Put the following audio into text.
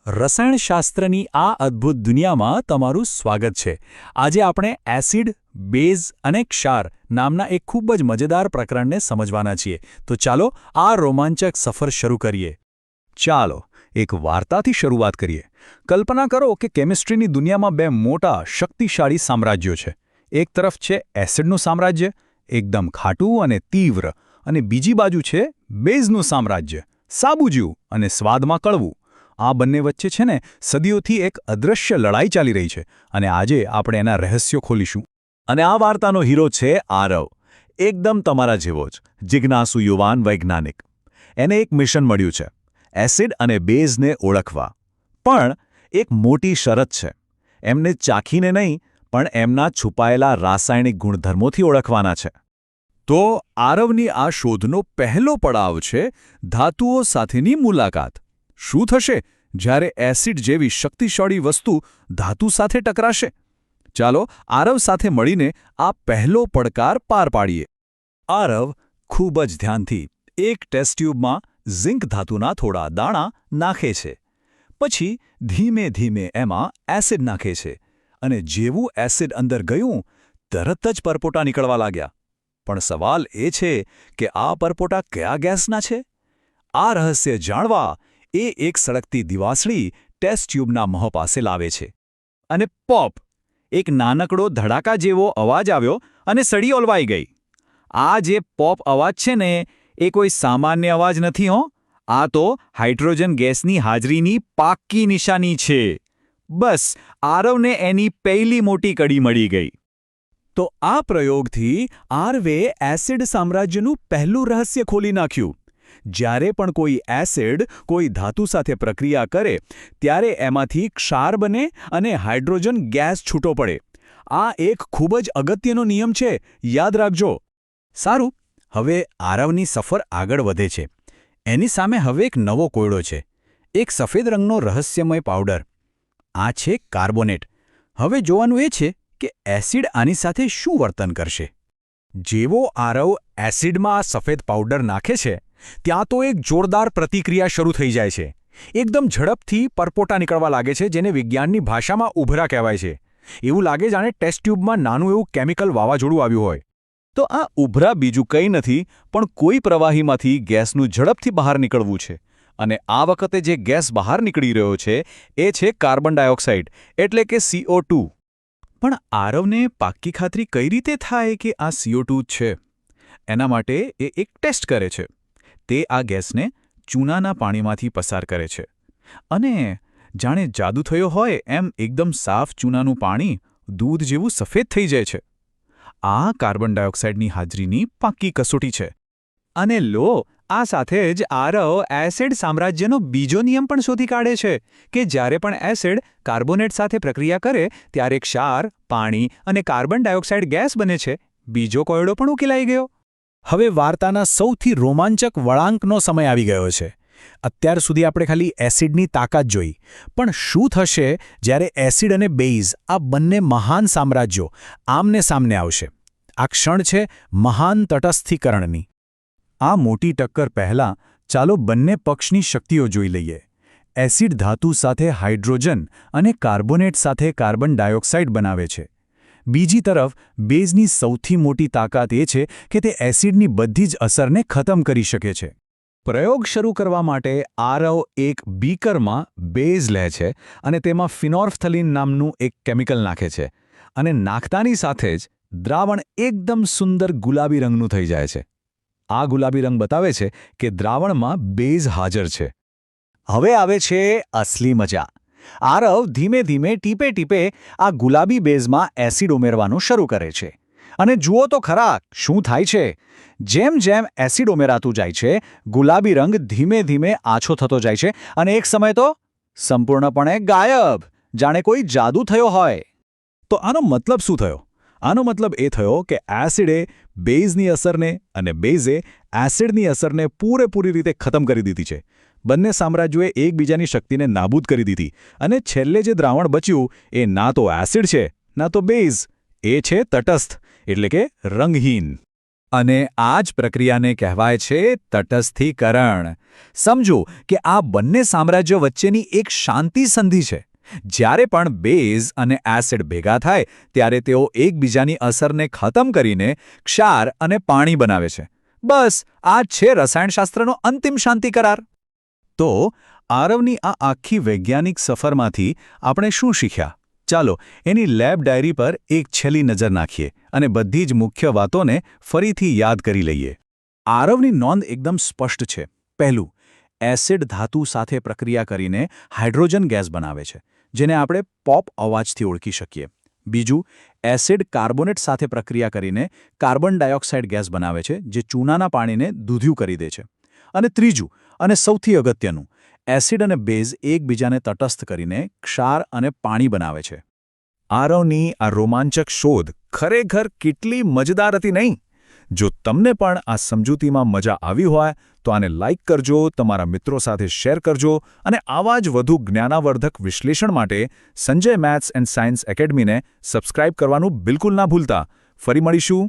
રસાયણશાસ્ત્રની આ અદ્ભુત દુનિયામાં તમારું સ્વાગત છે. આજે આપણે એસિડ, બેઝ અને ક્ષાર નામના એક ખૂબ જ મજેદાર પ્રકરણને સમજવાના છીએ. તો ચાલો આ રોમાંચક સફર શરૂ કરીએ. ચાલો એક વાર્તાથી શરૂઆત કરીએ. કલ્પના કરો કે કેમિસ્ટ્રીની દુનિયામાં બે મોટા શક્તિશાળી સામ્રાજ્યો છે. એક તરફ છે એસિડનું સામ્રાજ્ય, એકદમ ખાટું અને તીવ્ર, અને બીજી બાજુ છે બેઝનું સામ્રાજ્ય, સાબુજિયું અને સ્વાદમાં કડવું. આ બંને વચ્ચે છે ને સદીઓથી એક અદૃશ્ય લડાઈ ચાલી રહી છે, અને આજે આપણે એના રહસ્યો ખોલીશું. અને આ વાર્તાનો હીરો છે આરવ, એકદમ તમારા જેવો જ જિજ્ઞાસુ યુવાન વૈજ્ઞાનિક. એને એક મિશન મળ્યું છે, એસિડ અને બેઝને ઓળખવા. પણ એક મોટી શરત છે, એમને ચાખીને નહીં પણ એમના છુપાયેલા રાસાયણિક ગુણધર્મોથી ઓળખવાના છે. તો આરવની આ શોધનો પહેલો પડાવ છે ધાતુઓ સાથેની મુલાકાત. શું થશે જ્યારે એસિડ જેવી શક્તિશાળી વસ્તુ ધાતુ સાથે ટકરાશે? ચાલો આરવ સાથે મળીને આ પહેલો પડકાર પાર પાડીએ. આરવ ખૂબ જ ધ્યાનથી એક ટેસ્ટ ટ્યુબમાં ઝિંક ધાતુના થોડા દાણા નાખે છે. પછી ધીમે ધીમે એમાં એસિડ નાખે છે, અને જેવું એસિડ અંદર ગયું તરત જ પરપોટા નીકળવા લાગ્યા. પણ સવાલ એ છે કે આ પરપોટા કયા ગેસના છે? આ રહસ્ય જાણવા એ એક સળગતી દિવાસળી ટેસ્ટ ટ્યુબના મોં પાસે લાવે છે. અને પોપ! એક નાનકડો ધડાકા જેવો અવાજ આવ્યો અને સળી ઓલવાઈ ગઈ. આ જે પોપ અવાજ છે ને, એ કોઈ સામાન્ય અવાજ નથી હો. આ તો હાઇડ્રોજન ગેસની હાજરીની પાક્કી નિશાની છે. બસ આરવને એની પહેલી મોટી કડી મળી ગઈ. તો આ પ્રયોગથી આરવે એસિડ સામ્રાજ્યનું પહેલું રહસ્ય ખોલી નાખ્યું. જ્યારે પણ કોઈ એસિડ કોઈ ધાતુ સાથે પ્રક્રિયા કરે ત્યારે એમાંથી ક્ષાર બને અને હાઇડ્રોજન ગેસ છૂટો પડે. આ એક ખૂબ જ અગત્યનો નિયમ છે, યાદ રાખજો. સારું, હવે આરવની સફર આગળ વધે છે. એની સામે હવે એક નવો કોયડો છે, એક સફેદ રંગનો રહસ્યમય પાવડર. આ છે કાર્બોનેટ. હવે જોવાનું એ છે કે એસિડ આની સાથે શું વર્તન કરશે. જેવો આરવ એસિડમાં આ સફેદ પાવડર નાખે છે ત્યાં તો એક જોરદાર પ્રતિક્રિયા શરૂ થઈ જાય છે. એકદમ ઝડપથી પરપોટા નીકળવા લાગે છે, જેને વિજ્ઞાનની ભાષામાં ઉભરા કહેવાય છે. એવું લાગે જાણે ટેસ્ટ ટ્યુબમાં નાનું એવું કેમિકલ વાવાઝોડું આવ્યું હોય. તો આ ઉભરા બીજું કંઈ નથી પણ કોઈ પ્રવાહીમાંથી ગેસનું ઝડપથી બહાર નીકળવું છે. અને આ વખતે જે ગેસ બહાર નીકળી રહ્યો છે એ છે કાર્બન ડાયોક્સાઇડ, એટલે કે CO2. પણ આરવને પાક્કી ખાતરી કઈ રીતે થાય કે આ CO2 છે? એના માટે એ એક ટેસ્ટ કરે છે. તે આ ગેસને ચૂનાના પાણીમાંથી પસાર કરે છે, અને જાણે જાદુ થયો હોય એમ એકદમ સાફ ચૂનાનું પાણી દૂધ જેવું સફેદ થઈ જાય છે. આ કાર્બન ડાયોક્સાઇડની હાજરીની પાક્કી કસોટી છે. અને લો, આ સાથે જ આરવ એસિડ સામ્રાજ્યનો બીજો નિયમ પણ શોધી કાઢે છે કે જ્યારે પણ એસિડ કાર્બોનેટ સાથે પ્રક્રિયા કરે ત્યારે ક્ષાર, પાણી અને કાર્બન ડાયોક્સાઇડ ગેસ બને છે. બીજો કોયડો પણ ઉકેલાઈ ગયો. હવે વાર્તાના સૌથી રોમાંચક વળાંકનો સમય આવી ગયો છે. અત્યાર સુધી આપણે ખાલી એસિડની તાકાત જોઈ, પણ શું થશે જ્યારે એસિડ અને બેઝ, આ બંને મહાન સામ્રાજ્યો આમને સામને આવશે? આ ક્ષણ છે મહાન તટસ્થીકરણની. આ મોટી ટક્કર પહેલાં ચાલો બંને પક્ષની શક્તિઓ જોઈ લઈએ. એસિડ ધાતુ સાથે હાઇડ્રોજન અને કાર્બોનેટ સાથે કાર્બન ડાયોક્સાઇડ બનાવે છે. બીજી તરફ બેઝની સૌથી મોટી તાકાત એ છે કે તે એસિડની બધી જ અસરને ખતમ કરી શકે છે. પ્રયોગ શરૂ કરવા માટે આરવ એક બીકરમાં બેઝ લે છે અને તેમાં ફિનોલ્ફથલીન નામનું એક કેમિકલ નાખે છે, અને નાખતાની સાથે જ દ્રાવણ એકદમ સુંદર ગુલાબી રંગનું થઈ જાય છે. આ ગુલાબી રંગ બતાવે છે કે દ્રાવણમાં બેઝ હાજર છે. હવે આવે છે અસલી મજા. આરવ ધીમે ધીમે ટીપે ટીપે આ ગુલાબી બેઝમાં એસિડ ઉમેરવાનું શરૂ કરે છે. અને જુઓ તો ખરા શું થાય છે. જેમ જેમ એસિડ ઉમેરાતું જાય છે, ગુલાબી રંગ ધીમે ધીમે આછો થતો જાય છે, અને એક સમય તો સંપૂર્ણપણે ગાયબ, જાણે કોઈ જાદુ થયો હોય. તો આનો મતલબ શું થયો? આનો મતલબ એ થયો કે એસિડે બેઝની અસરને અને બેઝે એસિડની અસરને પૂરેપૂરી રીતે ખતમ કરી દીધી છે. બંને સામ્રાજ્યોએ એકબીજાની શક્તિને નાબૂદ કરી દીધી, અને છેલ્લે જે દ્રાવણ બચ્યું એ ના તો એસિડ છે ના તો બેઝ. એ છે તટસ્થ, એટલે કે રંગહીન. અને આ જ પ્રક્રિયાને કહેવાય છે તટસ્થીકરણ. સમજો કે આ બંને સામ્રાજ્ય વચ્ચેની એક શાંતિ સંધિ છે. જ્યારે પણ બેઝ અને એસિડ ભેગા થાય ત્યારે તેઓ એકબીજાની અસરને ખતમ કરીને ક્ષાર અને પાણી બનાવે છે. બસ આ જ છે રસાયણશાસ્ત્રનો અંતિમ શાંતિ કરાર. તો આરવની આ આખી વૈજ્ઞાનિક સફરમાંથી આપણે શું શીખ્યા? ચાલો એની લેબ ડાયરી પર એક છેલ્લી નજર નાખીએ અને બધી જ મુખ્ય વાતોને ફરીથી યાદ કરી લઈએ. આરવની નોંધ એકદમ સ્પષ્ટ છે. પહેલું, એસિડ ધાતુ સાથે પ્રક્રિયા કરીને હાઇડ્રોજન ગેસ બનાવે છે, જેને આપણે પોપ અવાજથી ઓળખી શકીએ. બીજું, એસિડ કાર્બોનેટ સાથે પ્રક્રિયા કરીને કાર્બન ડાયોક્સાઇડ ગેસ બનાવે છે, જે ચૂનાના પાણીને દૂધિયું કરી દે છે. અને ત્રીજું, અને સૌથી અગત્યનું, એસિડ અને બેઝ એકબીજાને તટસ્થ કરીને ક્ષાર અને પાણી બનાવે છે. આરવની આ રોમાંચક શોધ ખરેખર કેટલી મજેદાર હતી નહીં? જો તમને પણ આ સમજૂતીમાં મજા આવી હોય તો આને લાઇક કરજો, તમારા મિત્રો સાથે શેર કરજો અને આવા જ વધુ જ્ઞાનાવર્ધક વિશ્લેષણ માટે સંજય મેથ્સ એન્ડ સાયન્સ એકેડમીને સબસ્ક્રાઇબ કરવાનું બિલકુલ ના ભૂલતા. ફરી મળીશું.